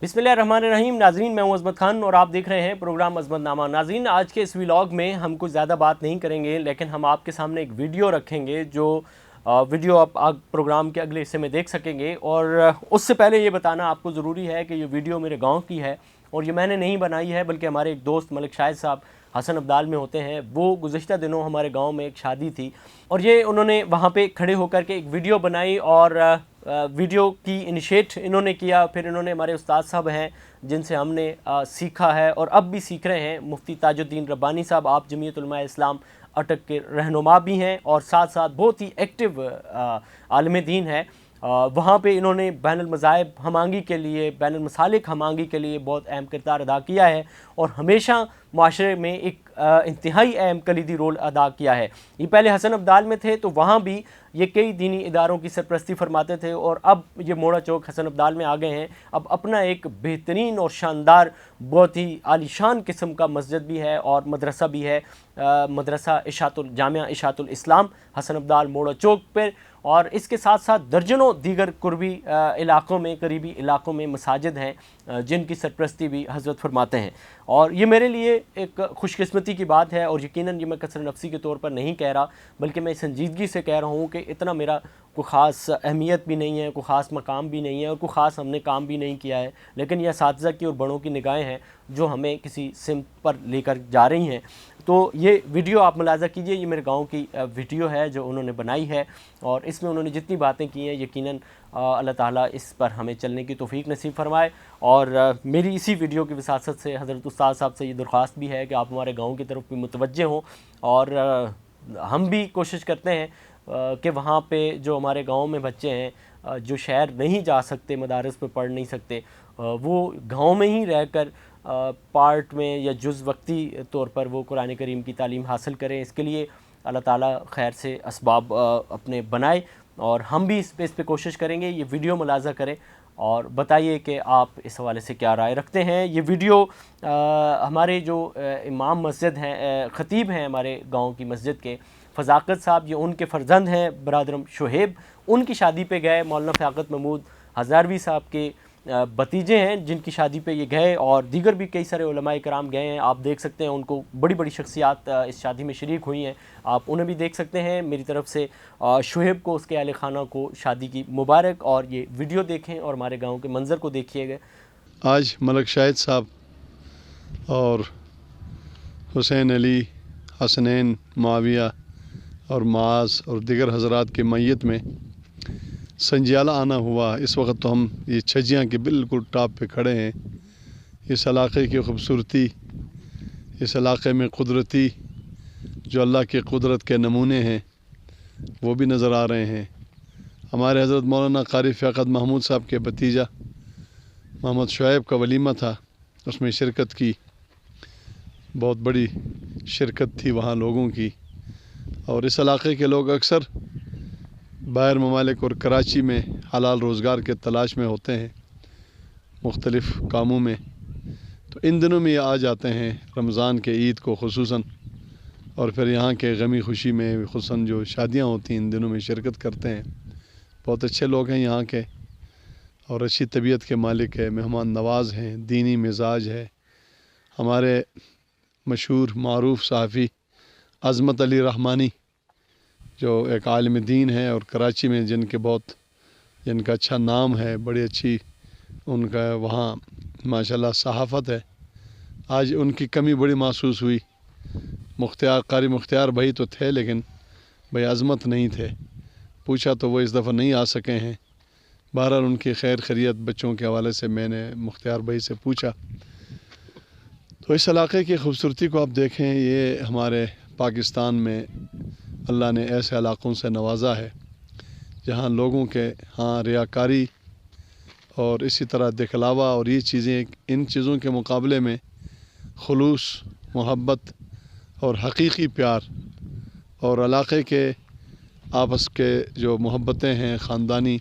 बिस्मिल्लाहिर्रहमानिर्रहीम। नाज़रीन, मैं हूं अज़मत खान और आप देख रहे हैं प्रोग्राम अज़मत नामा। नाज़रीन, आज के इस व्लॉग में हम कुछ ज़्यादा बात नहीं करेंगे, लेकिन हम आपके सामने एक वीडियो रखेंगे जो वीडियो आप प्रोग्राम के अगले हिस्से में देख सकेंगे। और उससे पहले ये बताना आपको ज़रूरी है कि ये वीडियो मेरे गाँव की है और ये मैंने नहीं बनाई है, बल्कि हमारे एक दोस्त मलिक शाहिद साहब हसन अब्दाल में होते हैं, वो गुज़िश्ता दिनों हमारे गांव में एक शादी थी और ये उन्होंने वहाँ पे खड़े होकर के एक वीडियो बनाई और वीडियो की इनिशिएट इन्होंने किया। फिर इन्होंने हमारे उस्ताद साहब हैं जिनसे हमने सीखा है और अब भी सीख रहे हैं, मुफ्ती ताजुद्दीन रब्बानी साहब। आप जमीयत उलमा इस्लाम अटक के रहनुमा भी हैं और साथ साथ बहुत ही एक्टिव आलिम दीन है। वहाँ पे इन्होंने बैनुल मज़ाहिब हमांगी के लिए, बैनुल मसालिक हमांगी के लिए बहुत अहम किरदार अदा किया है और हमेशा माशरे में एक इंतहाई अहम कलीदी रोल अदा किया है। ये पहले हसन अब्दाल में थे तो वहाँ भी ये कई दीनी इदारों की सरपरस्ती फरमाते थे और अब ये मोड़ा चौक हसन अब्दाल में आ गए हैं। अब अपना एक बेहतरीन और शानदार, बहुत ही आलीशान किस्म का मस्जिद भी है और मदरसा भी है, मदरसा जामिया इशातुल इस्लाम हसन अब्दाल मोड़ा चौक पर। और इसके साथ साथ दर्जनों दीगर कुर्बी इलाक़ों में, करीबी इलाक़ों में मसाजिद हैं जिनकी सरपरस्ती भी हज़रत फरमाते हैं। और ये मेरे लिए एक खुशकिस्मती की बात है और यकीनन ये मैं कसर नफ्सी के तौर पर नहीं कह रहा, बल्कि मैं संजीदगी से कह रहा हूँ कि इतना मेरा कोई ख़ास अहमियत भी नहीं है, कोई ख़ास मकाम भी नहीं है और कोई ख़ास हमने काम भी नहीं किया है, लेकिन यह असातिज़ा की और बड़ों की निगाहें हैं जो हमें किसी सिमत पर लेकर जा रही हैं। तो ये वीडियो आप मुलाज़ा कीजिए, ये मेरे गांव की वीडियो है जो उन्होंने बनाई है और इसमें उन्होंने जितनी बातें की हैं यकीनन अल्लाह ताला इस पर हमें चलने की तौफीक नसीब फरमाए। और मेरी इसी वीडियो की वसासत से हज़रत उस्ताद साहब से ये दरख्वास्त भी है कि आप हमारे गाँव की तरफ भी मुतवज्जे हों और हम भी कोशिश करते हैं कि वहाँ पे जो हमारे गांव में बच्चे हैं जो शहर नहीं जा सकते, मदारस पे पढ़ नहीं सकते, वो गांव में ही रहकर पार्ट में या जुज़ वक्ती तौर पर वो कुरान करीम की तालीम हासिल करें। इसके लिए अल्लाह ताला खैर से असबाब अपने बनाए और हम भी इस पे कोशिश करेंगे। ये वीडियो मुलाज़ा करें और बताइए कि आप इस हवाले से क्या राय रखते हैं। ये वीडियो हमारे जो इमाम मस्जिद हैं, ख़तीब हैं हमारे गांव की मस्जिद के, फ़ज़ाक़त साहब, ये उनके फ़र्जंद हैं बरादरम शुहेब, उनकी शादी पे गए। मौलाना फ़याक़त महमूद हज़ारवी साहब के भतीजे हैं जिनकी शादी पे ये गए और दीगर भी कई सारे उलमाए कराम गए हैं। आप देख सकते हैं उनको, बड़ी बड़ी शख्सियात इस शादी में शरीक हुई हैं, आप उन्हें भी देख सकते हैं। मेरी तरफ से शुहेब को, उसके अहले खाना को शादी की मुबारक। और ये वीडियो देखें और हमारे गाँव के मंज़र को देखिएगा। आज मलिक शाहिद साहब और हुसैन अली, हसनैन, माविया और माज और दिगर हज़रात के मैयत में संजियाला आना हुआ। इस वक्त तो हम ये छजियाँ के बिल्कुल टॉप पे खड़े हैं। इस इलाक़े की ख़ूबसूरती, इस इलाक़े में कुदरती जो अल्लाह की कुदरत के नमूने हैं वो भी नज़र आ रहे हैं। हमारे हज़रत मौलाना क़ारी फ़याक़त महमूद साहब के भतीजा मोहम्मद शुएब का वलीमा था, उसमें शिरकत की, बहुत बड़ी शिरकत थी वहाँ लोगों की। और इस इलाक़े के लोग अक्सर बाहर ममालिक और कराची में हलाल रोज़गार के तलाश में होते हैं मुख्तलिफ़ कामों में, तो इन दिनों में ये आ जाते हैं रमज़ान के ईद को खुसूसन, और फिर यहाँ के गमी खुशी में खुसूसन जो शादियाँ होती हैं इन दिनों में शिरकत करते हैं। बहुत अच्छे लोग हैं यहाँ के और अच्छी तबीयत के मालिक है, मेहमान नवाज़ हैं, दीनी मिजाज है। हमारे मशहूर मारूफ सहाफ़ी अज़मत अली रहमानी जो एक आलिम दीन है और कराची में जिनका अच्छा नाम है, बड़ी अच्छी उनका वहाँ माशाल्लाह सहाफ़त है, आज उनकी कमी बड़ी महसूस हुई। क़ारी मुख्तियार भाई तो थे लेकिन भाई अज़मत नहीं थे, पूछा तो वो इस दफ़ा नहीं आ सके हैं। बहरहाल उनकी खैर खैरियत बच्चों के हवाले से मैंने मुख्तियार भाई से पूछा। तो इस इलाक़े की ख़ूबसूरती को आप देखें, ये हमारे पाकिस्तान में अल्लाह ने ऐसे इलाक़ों से नवाजा है जहाँ लोगों के हाँ रियाकारी और इसी तरह दिखलावा और ये चीज़ें, इन चीज़ों के मुकाबले में खुलूस, मोहब्बत और हकीकी प्यार और इलाक़े के आपस के जो मोहब्बतें हैं, ख़ानदानी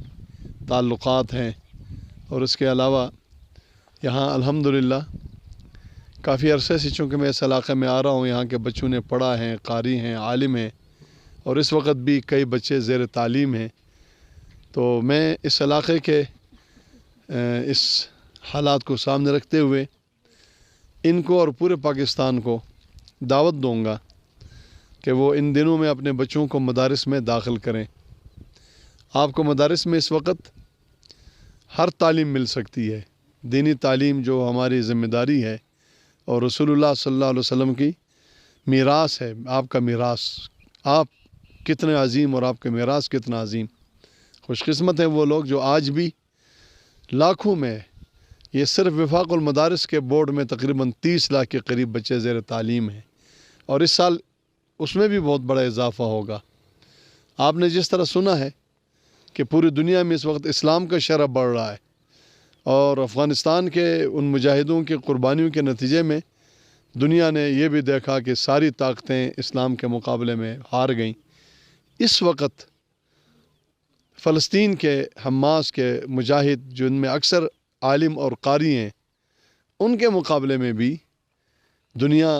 ताल्लुक़ात हैं। और इसके अलावा यहाँ अल्हम्दुलिल्लाह काफ़ी अरसे से चूँकि मैं इस इलाक़े में आ रहा हूँ, यहाँ के बच्चों ने पढ़ा है, क़ारी हैं, आलिम हैं और इस वक्त भी कई बच्चे ज़ेर तालीम हैं। तो मैं इस इलाक़े के इस हालात को सामने रखते हुए इनको और पूरे पाकिस्तान को दावत दूँगा कि वो इन दिनों में अपने बच्चों को मदारिस में दाखिल करें। आपको मदारिस में इस वक्त हर तालीम मिल सकती है, दीनी तालीम जो हमारी ज़िम्मेदारी है और रसूलुल्लाह सल्लल्लाहु अलैहि वसल्लम की मीरास है, आपका मीरास। आप कितने अजीम और आपका मीरास कितना अजीम। खुशकिस्मत है वो लोग जो आज भी लाखों में, ये सिर्फ वफाकुल मदारिस के बोर्ड में तकरीबन 30 लाख के करीब बच्चे ज़ेर तालीम हैं और इस साल उसमें भी बहुत बड़ा इजाफ़ा होगा। आपने जिस तरह सुना है कि पूरी दुनिया में इस वक्त इस्लाम का शरह बढ़ रहा है और अफ़गानिस्तान के उन मुजाहिदों की क़ुरबानियों के नतीजे में दुनिया ने यह भी देखा कि सारी ताकतें इस्लाम के मुकाबले में हार गईं। इस वक्त फ़लस्तीन के हमास के मुजाहिद जो इनमें अक्सर आलिम और कारी हैं, उनके मुकाबले में भी दुनिया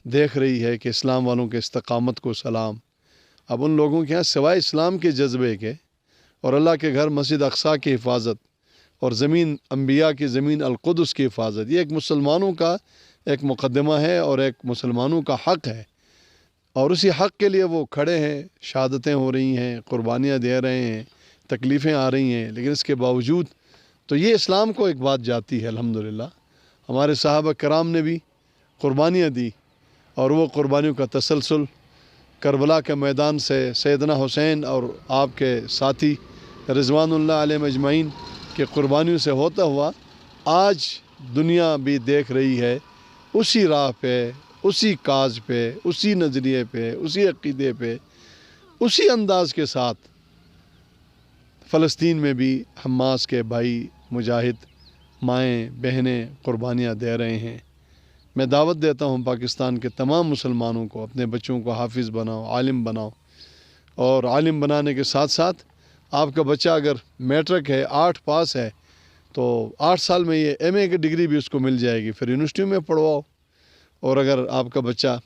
देख रही है कि इस्लाम वालों के इस्तकामत को सलाम। अब उन लोगों के यहाँ सिवाय इस्लाम के जज्बे के और अल्लाह के घर मस्जिद अक्सा की हिफाजत और ज़मीन अम्बिया की ज़मीन अल-कुद्स की हिफाजत, ये एक मुसलमानों का एक मुक़द्दमा है और एक मुसलमानों का हक़ है और उसी हक़ के लिए वो खड़े हैं। शहादतें हो रही हैं, क़ुरबानियाँ दे रहे हैं, तकलीफ़ें आ रही हैं, लेकिन इसके बावजूद तो ये इस्लाम को एक बात जाती है। अल्हम्दुलिल्लाह हमारे सहाबा कराम ने भी क़ुरबानियाँ दी और वो क़ुरबानियों का तसलसल करबला के मैदान से सैयदना हुसैन और आपके साथी रिज़वानुल्लाह अलैहिम अजमईन के क़ुरबानियों से होता हुआ आज दुनिया भी देख रही है उसी राह पे, उसी काज पे, उसी नज़रिए पे, उसी अक़ीदे पे, उसी अंदाज़ के साथ फ़लस्तीन में भी हमास के भाई मुजाहिद माएँ बहनें क़ुरबानियाँ दे रहे हैं। मैं दावत देता हूँ पाकिस्तान के तमाम मुसलमानों को, अपने बच्चों को हाफिज़ बनाओ, आलिम बनाओ और आलिम बनाने के साथ साथ आपका बच्चा अगर मैट्रिक है, 8 पास है, तो 8 साल में ये MA की डिग्री भी उसको मिल जाएगी, फिर यूनिवर्सिटी में पढ़वाओ। और अगर आपका बच्चा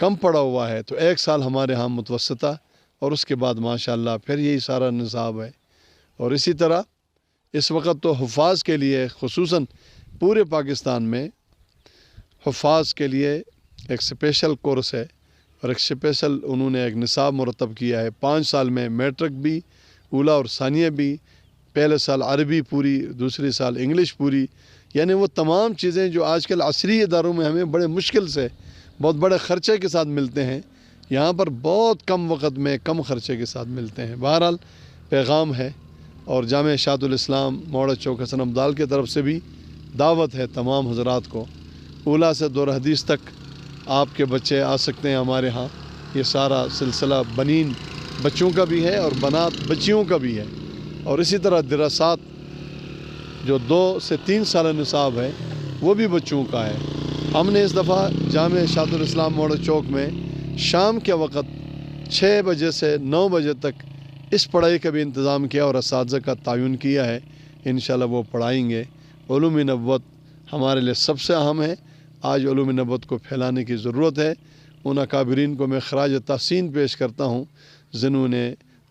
कम पढ़ा हुआ है तो 1 साल हमारे यहाँ मुतवस्सिता और उसके बाद माशाअल्लाह फिर यही सारा निसाब है। और इसी तरह इस वक्त तो हुफ़ाज़ के लिए खुसूसन पूरे पाकिस्तान में हुफ़ाज़ के लिए एक स्पेशल कोर्स है और एक स्पेशल उन्होंने एक निसाब मुरतब किया है। 5 साल में मैट्रिक भी, ऊला और सानिया भी, पहले साल अरबी पूरी, दूसरी साल इंग्लिश पूरी, यानी वो तमाम चीज़ें जो आजकल असरी इदारों में हमें बड़े मुश्किल से बहुत बड़े ख़र्चे के साथ मिलते हैं, यहाँ पर बहुत कम वक़्त में कम ख़र्चे के साथ मिलते हैं। बहरहाल पैगाम है और जामिया इरशादुल इस्लाम मोड़ा चौक हसन अब्दाल की तरफ से भी दावत है तमाम हज़रात को। ऊला से दौर हदीस तक आपके बच्चे आ सकते हैं हमारे यहाँ। ये सारा सिलसिला बनीन बच्चों का भी है और बनात बच्चियों का भी है। और इसी तरह दिरासात जो 2 से 3 साल निसाब है वो भी बच्चों का है। हमने इस दफ़ा जामिया इरशादुल इस्लाम मोड़ चौक में शाम के वक़्त 6 बजे से 9 बजे तक इस पढ़ाई का भी इंतज़ाम किया और असातिज़ा का तयन किया है। इंशाअल्लाह वो पढ़ाएंगे। उलूम नबुव्वत हमारे लिए सबसे अहम है। आज उलूम नबुव्वत को फैलाने की ज़रूरत है। उन अकाबरीन को मैं खराज तहसीन पेश करता हूँ जिन्होंने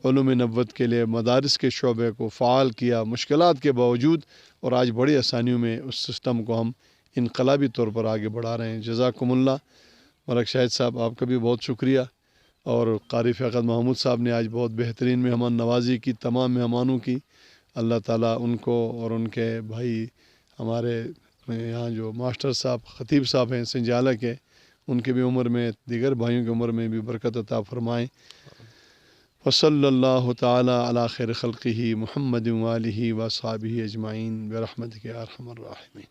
उलूम नबुव्वत के लिए मदारिस के शोबे को फ़ाल किया मुश्किलात के बावजूद, और आज बड़ी आसानियों में उस सिस्टम को हम इनकलाबी तौर पर आगे बढ़ा रहे हैं। जज़ाकुमुल्लाह। मलक शाहिद साहब आपका भी बहुत शुक्रिया, और क़ारी फ़क़त महमूद साहब ने आज बहुत बेहतरीन मेहमान नवाज़ी की तमाम मेहमानों की। अल्लाह ताला उनको और उनके भाई हमारे यहाँ जो मास्टर साहब ख़तीब साहब हैं संजाला के, उनकी भी उम्र में, दीगर भाइयों की उम्र में भी बरकत अता फ़रमाएँ। वसल्लल्लाहु ताला अला खैर खल्क़िही मुहम्मद व आलिही व अस्हाबिही अजमाइन बिरहमतिका या अरहमर राहिमीन।